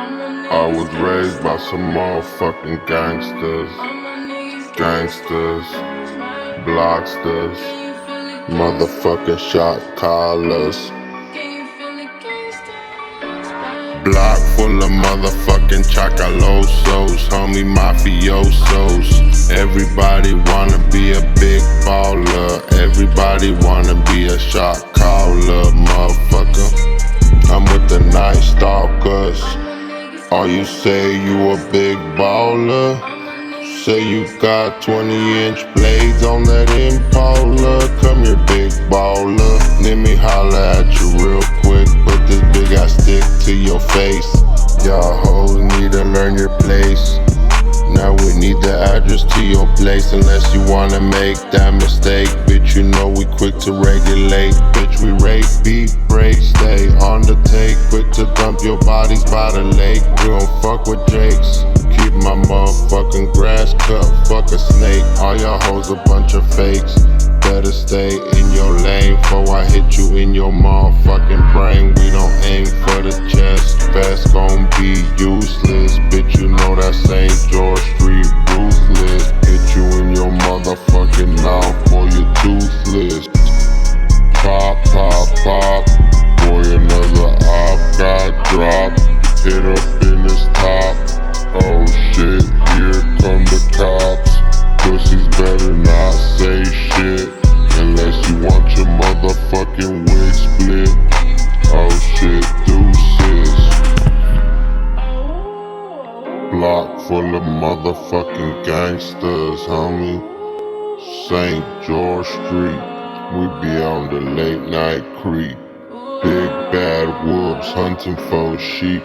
I was raised by some motherfucking gangsters, blocksters, motherfucking shot callers. Block full of motherfucking chacalosos, homie mafiosos. Everybody wanna be a big baller, everybody wanna be a shot caller, motherfucker. I'm with the Night Stalkers. Oh, you say you a big baller? Say you got 20-inch blades on that Impala. Come here, big baller. Let me holler at you real quick. Put this big ass stick to your face. Y'all hoes need to learn your place. Now we need the address to your place, unless you wanna make that mistake. Bitch, you know we quick to regulate. Bitch, we rape, beat, break, stay on the take. Quick to dump your bodies by the lake. We don't fuck with Jakes. Keep my motherfucking grass cut, fuck a snake. All y'all hoes a bunch of fakes. Better stay in your lane before I hit you in your motherfucking brain. We don't aim for the chest, fast gon' be useless. Bitch, you know that St. George Street ruthless. Hit you in your motherfucking mouth, boy, you toothless. Pop, pop, pop, boy, another op got dropped. Hit up in his top. Oh shit, here come the cops. Pussies better not say shit, unless you want your motherfucking wig split. Oh shit, deuces. Block full of motherfucking gangsters, homie. St. George Street, we be on the late night creep. Big bad wolves hunting for sheep.